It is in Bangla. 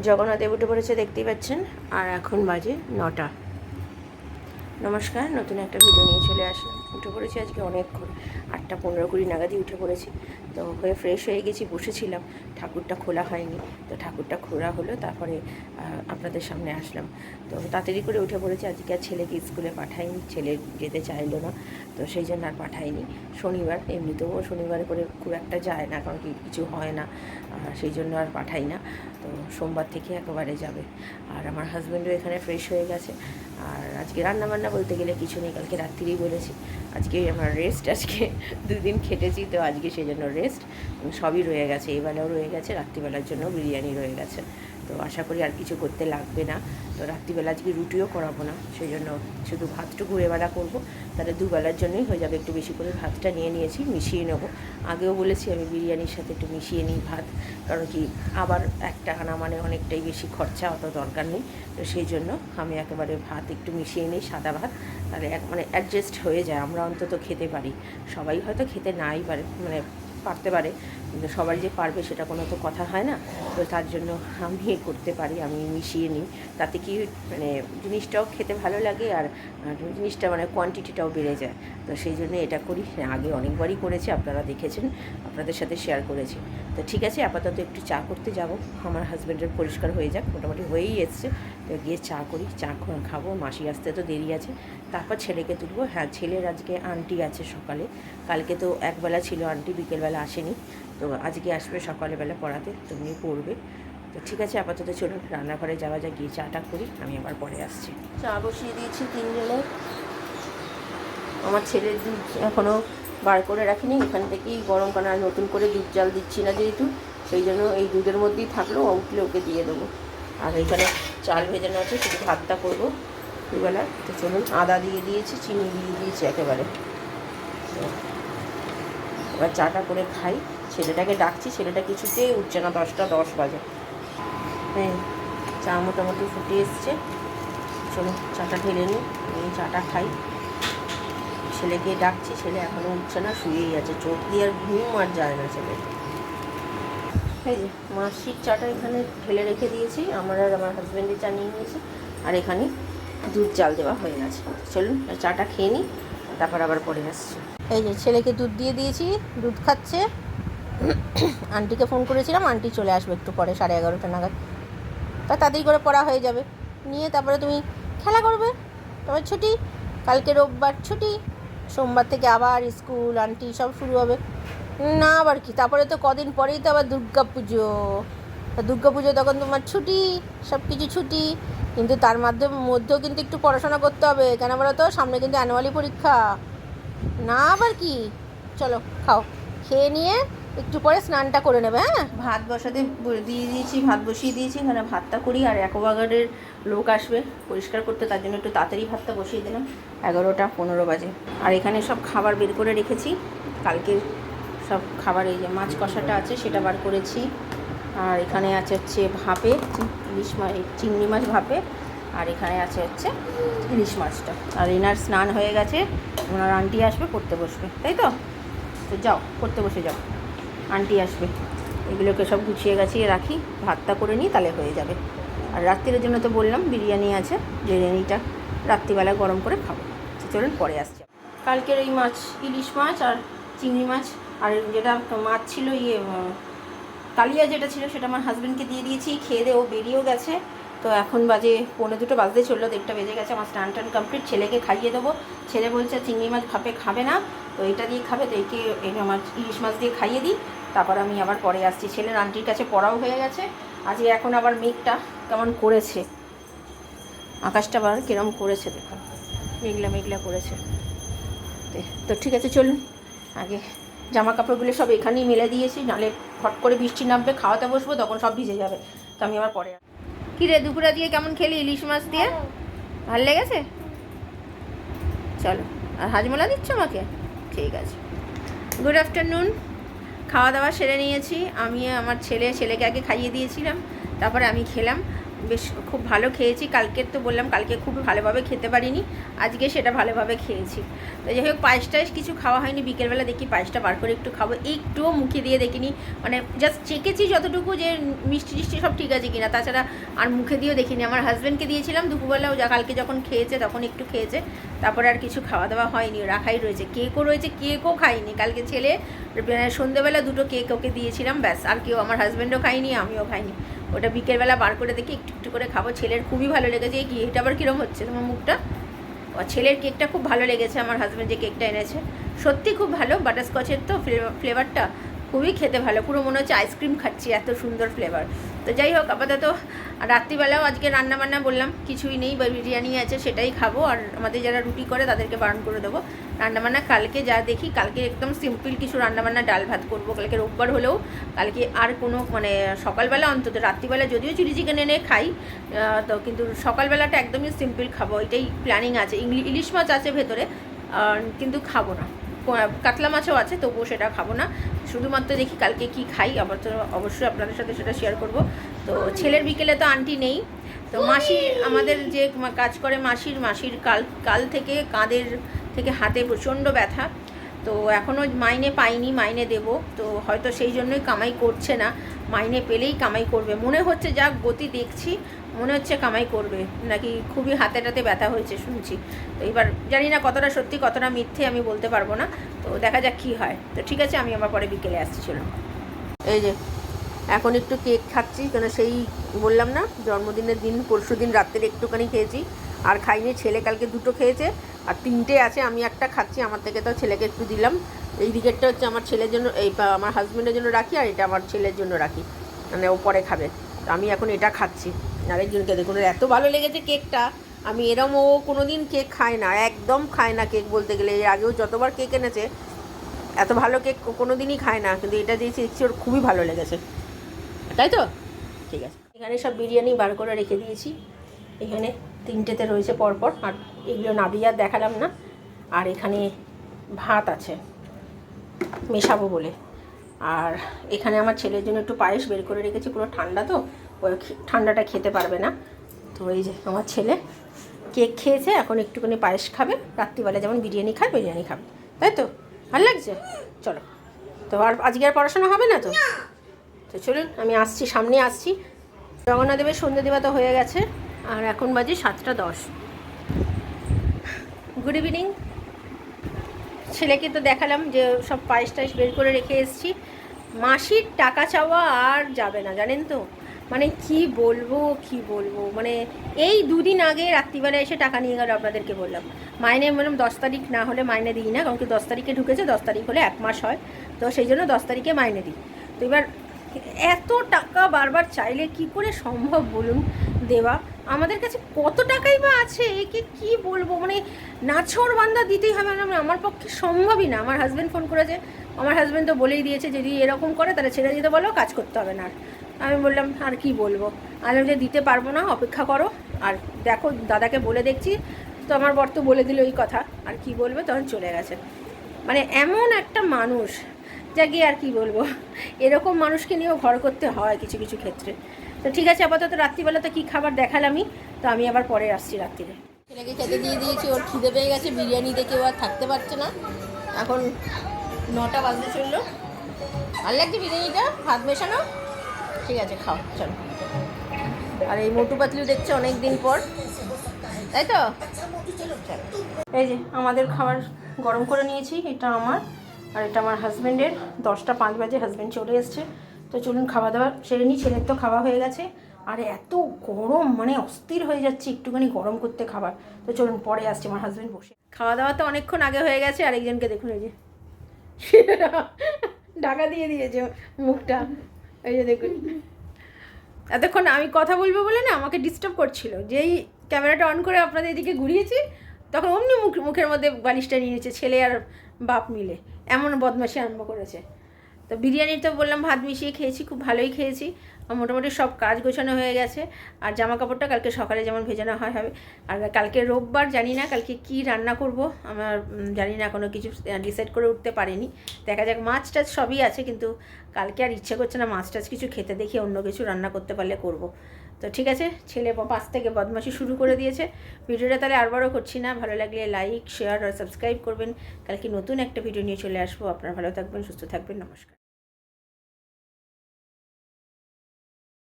জগন্নাথদেব উঠে পড়েছে, দেখতেই পাচ্ছেন। আর এখন বাজে 9টা। নমস্কার, নতুন একটা ভিডিও নিয়ে চলে আসলাম। উঠে পড়েছি আজকে অনেকক্ষণ, 8টা 15-20 নাগাদই উঠে পড়েছি। তো হয়ে ফ্রেশ হয়ে গেছি, বসেছিলাম। ঠাকুরটা খোলা হয়নি, তো ঠাকুরটা খোলা হলো, তারপরে আপনাদের সামনে আসলাম। তো তাড়াতাড়ি করে উঠে পড়েছি। আজকে আর ছেলেকে স্কুলে পাঠাইনি, ছেলে যেতে চাইলো না, তো সেই জন্য আর পাঠাইনি। শনিবার, এমনিতেও শনিবার করে খুব একটা যায় না, কারণ কিছু হয় না, সেই জন্য আর পাঠাই না। তো সোমবার থেকে একেবারে যাবে। আর আমার হাজব্যান্ডও এখানে ফ্রেশ হয়ে গেছে। আর আজকে রান্নাবান্না বলতে গেলে কিছু নেই, কালকে রাত্রিরেই বলেছি। আজকে আমার রেস্ট, আজকে 2 দিন খেটেছি, তো আজকে সেই জন্য রেস্ট। সবই রয়ে গেছে, এবেলাও রয়ে গেছে, রাত্রিবেলার জন্য বিরিয়ানি রয়ে গেছে। তো আশা করি আর কিছু করতে লাগবে না। তো রাত্রিবেলা আজকে রুটিও করাবো না, সেই জন্য শুধু ভাতটুকু এবেলা করবো, তাহলে দুবেলার জন্যই হয়ে যাবে। একটু বেশি করে ভাতটা নিয়ে নিয়েছি, মিশিয়ে নেবো। আগেও বলেছি আমি বিরিয়ানির সাথে একটু মিশিয়ে নিই ভাত, কারণ কি আবার একটা আনা মানে অনেকটাই বেশি খরচা, অত দরকার নেই। তো সেই জন্য আমি একেবারে ভাত একটু মিশিয়ে নিই, সাদা ভাত, তাহলে মানে অ্যাডজাস্ট হয়ে যায়, আমরা অন্তত খেতে পারি। সবাই হয়তো খেতে নাই পারে, মানে পারতে পারে, কিন্তু সবাই যে পারবে সেটা কোনো তো কথা হয় না। তো তার জন্য আমি করতে পারি, আমি মিশিয়ে নিই। তাতে কি মানে জিনিসটাও খেতে ভালো লাগে, আর জিনিসটা মানে কোয়ান্টিটিটাও বেড়ে যায়। তো সেই জন্য এটা করি। আগে অনেকবারই করেছি, আপনারা দেখেছেন, আপনাদের সাথে শেয়ার করেছি। তো ঠিক আছে, আপাতত একটু চা করতে যাব। আমার হাজব্যান্ডের পরিষ্কার হয়ে যাক, মোটামুটি হয়েই এসছে। তো গিয়ে চা করি, চা খাবো। মাসি আসতে তো দেরি আছে, তারপর ছেলেকে তুলবো। হ্যাঁ, ছেলের আজকে আন্টি আছে সকালে, কালকে তো একবেলা ছিল আন্টি, বিকেলবেলা আসেনি। তো আজকে আসবে সকালবেলা পড়াতে, তুমি পড়বে। তো ঠিক আছে, আপাতত চলুন রান্নাঘরে যাওয়া যায়, গিয়ে চাটা করি, আমি আবার পরে আসছি। চা বসিয়ে দিয়েছি 3 জনের। আমার ছেলের দুধ এখনও বার করে রাখিনি, এখান থেকেই গরম, কারণ আর নতুন করে দুধ জাল দিচ্ছি না যেহেতু, সেই জন্য এই দুধের মধ্যেই থাকলেও উঠলে ওকে দিয়ে দেবো। আর এখানে চাল ভেজানো আছে, শুধু ভাতটা করবো দুবেলা। তো চলুন, আদা দিয়ে দিয়েছি, চিনি দিয়ে দিয়েছি একেবারে। তো এবার চাটা করে খাই। ছেলেটাকে ডাকছি, ছেলেটা কিছুতেই উঠছে না, 10টা 10 বাজে। হ্যাঁ, চা মোটামুটি ফুটে এসছে। চলুন চাটা ঢেলে নিই, এই চাটা খাই। ছেলেকে ডাকছি, ছেলে এখনও উঠছে না, শুয়েই আছে, চোখ দিয়ে আর ঘুম আর যায় না ছেলে। এই যে মাসির চাটা এখানে ঢেলে রেখে দিয়েছি, আমার আর আমার হাজব্যান্ডের চা নিয়ে নিয়েছি। আর এখানে দুধ জাল দেওয়া হয়ে গেছে। চলুন চাটা খেয়ে নিই, তারপর আবার পরে আসছি। এই যে ছেলেকে দুধ দিয়ে দিয়েছি, দুধ খাচ্ছে। আন্টিকে ফোন করেছিলাম, আন্টি চলে আসবে একটু পরে, 11:30 নাগাদ। তা তাড়াতাড়ি করে পড়া হয়ে যাবে, নিয়ে তারপরে তুমি খেলা করবে। তোমার ছুটি, কালকে রোববার ছুটি, সোমবার থেকে আবার স্কুল আন্টি সব শুরু হবে। না আবার কি, তারপরে তো কদিন পরেই তো আবার দুর্গা পুজো। দুর্গা পুজো তখন তোমার ছুটি, সব কিছু ছুটি। কিন্তু তার মধ্যেও কিন্তু একটু পড়াশোনা করতে হবে, কেন বলো তো, সামনে কিন্তু অ্যানুয়ালি পরীক্ষা। না আবার কি, চলো খাও, খেয়ে নিয়ে একটু পরে স্নানটা করে নেবে। হ্যাঁ, ভাত বসাতে দিয়ে দিয়েছি, ভাত বসিয়ে দিয়েছি, এখানে ভাতটা করি। আর অ্যাকোয়াগার্ডের লোক আসবে পরিষ্কার করতে, তার জন্য একটু তাড়াতাড়ি ভাতটা বসিয়ে দিলাম। 11টা 15 বাজে। আর এখানে সব খাবার বের করে রেখেছি, কালকের সব খাবার। এই যে মাছ কষাটা আছে, সেটা বার করেছি। আর এখানে আছে হচ্ছে ভাপে ইলিশ মাছ, চিংড়ি মাছ ভাপে। আর এখানে আছে হচ্ছে ইলিশ মাছটা। আর এনার স্নান হয়ে গেছে, ওনার আন্টি আসবে, পড়তে বসবে, তাই তো? তো যাও পড়তে বসে যাও, আন্টি আসবে। এগুলোকে সব গুছিয়ে গাছিয়ে রাখি, ভাতটা করে নিই, তাহলে হয়ে যাবে। আর রাত্রির জন্য তো বললাম বিরিয়ানি আছে, বিরিয়ানিটা রাত্রিবেলা গরম করে খাবো। তো চলুন পরে আসছি। কালকের এই মাছ, ইলিশ মাছ আর চিংড়ি মাছ, আর যেটা মাছ ছিল কালিয়া যেটা ছিল, সেটা আমার হাজব্যান্ডকে দিয়ে দিয়েছি, খেয়ে দিয়ে ও বেরিয়েও গেছে। তো এখন বাজে 1:45 বাজতে চললো, 1:30 বেজে গেছে। আমার স্নান টান কমপ্লিট, ছেলেকে খাইয়ে দেবো। ছেলে বলছে চিংড়ি মাছ ভাপে খাবে না, তো এটা দিয়ে খাবে, তো একে আমার ইলিশ মাছ দিয়ে খাইয়ে দিই, তারপর আমি আবার পরে আসছি। ছেলের আন্টির কাছে পড়াও হয়ে গেছে। আজকে এখন আবার মেঘটা কেমন করেছে, আকাশটা আবার কীরকম করেছে দেখুন, মেঘলা মেঘলা করেছে। তো ঠিক আছে, চলুন আগে জামা কাপড়গুলো সব এখানেই মেলে দিয়েছি, নাহলে হট করে বৃষ্টি নামবে, খাওয়াতে বসবো, তখন সব ভিজে যাবে। তো আমি আবার পরে। কী রে, দুপুরে দিয়ে কেমন খেলি ইলিশ মাছ দিয়ে? ভালো লেগেছে? চলো, আর হাজমোলা দিচ্ছ আমাকে? ঠিক আছে। Good afternoon. খাওয়া দাওয়া সেরে নিয়েছি আমি, আমার ছেলেকে আগে খাইয়ে দিয়েছিলাম, তারপরে আমি খেলাম। বেশ খুব ভালো খেয়েছি। কালকের তো বললাম কালকে খুব ভালোভাবে খেতে পারিনি, আজকে সেটা ভালোভাবে খেয়েছি। তো যাই হোক, পায়েস টায়েস কিছু খাওয়া হয়নি। বিকেলবেলা দেখি পায়েসটা বার করে একটু খাবো, একটুও মুখে দিয়ে দেখিনি, মানে জাস্ট চেকেছি যতটুকু যে মিষ্টি টিষ্টি সব ঠিক আছে কিনা, তাছাড়া আর মুখে দিয়েও দেখিনি। আমার হাজব্যান্ডকে দিয়েছিলাম দুপুরবেলাও, যা কালকে যখন খেয়েছে তখন একটু খেয়েছে, তারপরে আর কিছু খাওয়া দাওয়া হয়নি, রাখাই রয়েছে। কেকও রয়েছে, কেকও খাইনি কালকে। ছেলে সন্ধ্যেবেলা 2টো কেক ওকে দিয়েছিলাম, ব্যাস। আর কেউ, আমার হাজব্যান্ডও খাইনি, আমিও খাইনি। ওটা বিকেলবেলা বার করে দেখি একটু একটু করে খাবো। ছেলের খুবই ভালো লেগেছে। এই কি, এটা আবার কীরকম হচ্ছে তোমার মুখটা? ছেলের কেকটা খুব ভালো লেগেছে। আমার হাজব্যান্ড যে কেকটা এনেছে সত্যি খুব ভালো, বাটারস্কচের তো ফ্লেভারটা খুবই খেতে ভালো, পুরো মনে হচ্ছে আইসক্রিম খাচ্ছি, এত সুন্দর ফ্লেভার। তো যাই হোক, আপাতত রাত্রিবেলাও আজকে রান্নাবান্না বললাম কিছুই নেই, বা বিরিয়ানি আছে সেটাই খাবো। আর আমাদের যারা রুটি করে তাদেরকে বারণ করে দেবো। রান্নাবান্না কালকে যা দেখি, কালকে একদম সিম্পল কিছু রান্নাবান্না, ডাল ভাত করবো। কালকে রোববার হলেও কালকে আর কোনো মানে সকালবেলা অন্তত, রাত্রিবেলা যদিও চিলি চিকেন এনে খাই, তো কিন্তু সকালবেলাটা একদমই সিম্পল খাবো, এটাই প্ল্যানিং আছে। ইলিশ মাছ আছে ভেতরে, কিন্তু খাবো না। কাতলা মাছও আছে, তবুও সেটা খাবো না। শুধুমাত্র দেখি কালকে কি খাই, আবার তো অবশ্যই আপনাদের সাথে সেটা শেয়ার করব। তো ছেলের বিকেলে তো আন্টি নেই, তো মাসি আমাদের যে কাজ করে, মাসির কাল থেকে কাঁধের থেকে হাতে প্রচণ্ড ব্যথা। তো এখনও মাইনে পাইনি, মাইনে দেব। তো হয়তো সেই জন্যই কামাই করছে না, মাইনে পেলেই কামাই করবে মনে হচ্ছে। যা গতি দেখছি মনে হচ্ছে কামাই করবে, নাকি খুবই হাতে ব্যথা হয়েছে শুনছি। তো এবার জানি না কতটা সত্যি কতটা মিথ্যে, আমি বলতে পারবো না। তো দেখা যাক কী হয়। তো ঠিক আছে, আমি আমার পরে বিকেলে আসছি। চলুন, এই যে এখন একটু কেক খাচ্ছি, কেন সেই বললাম না জন্মদিনের দিন পরশু দিন রাত্রে একটুখানি খেয়েছি, আর খাইনি। ছেলে কালকে 2টো খেয়েছে, আর 3টে আছে, আমি একটা খাচ্ছি। আমার থেকে তো ছেলেকে একটু দিলাম। এই দিকেরটা হচ্ছে আমার ছেলের জন্য, এই আমার হাজব্যান্ডের জন্য রাখি, আর এটা আমার ছেলের জন্য রাখি, মানে ও পরে খাবে। তো আমি এখন এটা খাচ্ছি। আরেকজনকে দেখুন, এত ভালো লেগেছে কেকটা। আমি এরম, ও কোনো দিন কেক খায় না, একদম খায় না কেক বলতে গেলে। এর আগেও যতবার কেক এনেছে, এত ভালো কেক কোনো দিনই খায় না, কিন্তু এটা দিয়েছি দেখছি ওর খুবই ভালো লেগেছে, তাই তো? ঠিক আছে, এখানে সব বিরিয়ানি বার করে রেখে দিয়েছি। এখানে 3টেতে রয়েছে পরপর, আর এগুলো নাদিয়ার দেখালাম না। আর এখানে ভাত আছে মেশাবো বলে। আর এখানে আমার ছেলের জন্য একটু পায়েস বের করে রেখেছি, পুরো ঠান্ডা তো, ওই ঠান্ডাটা খেতে পারবে না। তো এই যে আমার ছেলে কেক খেয়েছে, এখন একটুখানি পায়েস খাবে। রাত্রিবেলা যেমন বিরিয়ানি খায়, বিরিয়ানি খাবে, তাই তো? ভালো লাগছে? চলো। তো আর আজকে আর পড়াশোনা হবে না তো? তো চলুন, আমি আসছি, সামনে আসছি। জগন্নাথদেবের সন্ধ্যে দেওয়া তো হয়ে গেছে, আর এখন বাজে 7টা 10। Good evening. ছেলেকে তো দেখালাম যে সব পায়েস টায়েস বের করে রেখে এসেছি। মাসির টাকা চাওয়া আর যাবে না, জানেন তো? মানে কি বলবো, মানে এই 2 দিন আগে রাত্রিবেলা এসে টাকা নিয়ে গেল। আপনাদেরকে বললাম মাইনে, বললাম 10 তারিখ না হলে মাইনে দিই না, কারণ কি 10 তারিখে ঢুকেছে, 10 তারিখ হলে 1 মাস হয়, তো সেই জন্য 10 তারিখে মাইনে দিই। তো এবার এত টাকা বারবার চাইলে কি করে সম্ভব বলুন দেওয়া? আমাদের কাছে কত টাকাই বা আছে, একে কি বলবো, মানে নাছোড় বান্দা দিতেই হবে, মানে আমার পক্ষে সম্ভবই না। আমার হাজব্যান্ড ফোন করেছে, আমার হাজব্যান্ড তো বলেই দিয়েছে যদি এরকম করে তাহলে ছেড়ে দিতে বলো, কাজ করতে হবে না। আমি বললাম আর কি বলবো, আমি যে দিতে পারবো না, অপেক্ষা করো। আর দেখো, দাদাকে বলে দেখছি, তো আমার বর তো বলে দিল এই কথা, আর কি বলবে, তখন চলে গেছে। মানে এমন একটা মানুষ, যা গিয়ে আর কি বলবো, এরকম মানুষকে নিয়েও ঘর করতে হয় কিছু কিছু ক্ষেত্রে। তো ঠিক আছে, আপাতত রাত্রিবেলা তো কী খাবার দেখালামই, তো আমি আবার পরে আসছি রাত্রিরে। ছেলেকে খেতে দিয়ে দিয়েছি, ওর খিদে পেয়ে গেছে, বিরিয়ানি দেখে ও আর থাকতে পারছে না। এখন 9টা বাজতে চললো। ভালো লাগছে বিরিয়ানিটা, ভাত মেশানো। ঠিক আছে, খাও, চলো। আর এই মোটু পাতলু দেখছে অনেক দিন পর, তাই তো? এই যে আমাদের খাবার গরম করে নিয়েছি, এটা আমার আর এটা আমার হাজব্যান্ডের। 10টা 5 বাজে হাজব্যান্ড চলে এসছে। তো চলুন খাওয়া দাওয়া সেরে নিই। ছেলের তো খাওয়া হয়ে গেছে, আর এত গরম, মানে অস্থির হয়ে যাচ্ছে একটুখানি গরম করতে খাবার। তো চলুন পরে আসছে, আমার হাজব্যান্ড বসে। খাওয়া দাওয়া তো অনেকক্ষণ আগে হয়ে গেছে। আর একজনকে দেখুন, এই যে ঢাকা দিয়ে দিয়েছে মুখটা, এই যে দেখুন। এতক্ষণ আমি কথা বলবো বলে না আমাকে ডিস্টার্ব করছিল, যেই ক্যামেরাটা অন করে আপনাদের এদিকে ঘুরিয়েছি, তখন অমনি মুখের মধ্যে বালিশটা নিয়েছে, ছেলে আর বাপ মিলে এমন বদমাশি আরম্ভ করেছে। তো বিরিয়ানি তো বললাম ভাত মিশিয়ে খেয়েছি, খুব ভালোই খেয়েছি। মোটামুটি সব কাজ গোছানো হয়ে গেছে। আর জামা কাপড়টা কালকে সকালে যেমন ভেজানো হয় হবে। আর কালকে রোববার, জানি না কালকে কি রান্না করব, আমার জানি না, কোনো কিছু ডিসাইড করে উঠতে পারিনি। দেখা যাক, মাছ টাছ সবই আছে, কিন্তু কালকে আর ইচ্ছে করছে না মাছ টাছ কিছু খেতে, দেখি অন্য কিছু রান্না করতে পারলে করব। তো ঠিক আছে, ছেলে পাশ থেকে বদমাশি শুরু করে দিয়েছে। ভিডিওটা তাহলে আরবারও করছি না, ভালো লাগলে লাইক, শেয়ার আর সাবস্ক্রাইব করবেন। কালকে নতুন একটা ভিডিও নিয়ে চলে আসবো। আপনারা ভালো থাকবেন, সুস্থ থাকবেন, নমস্কার।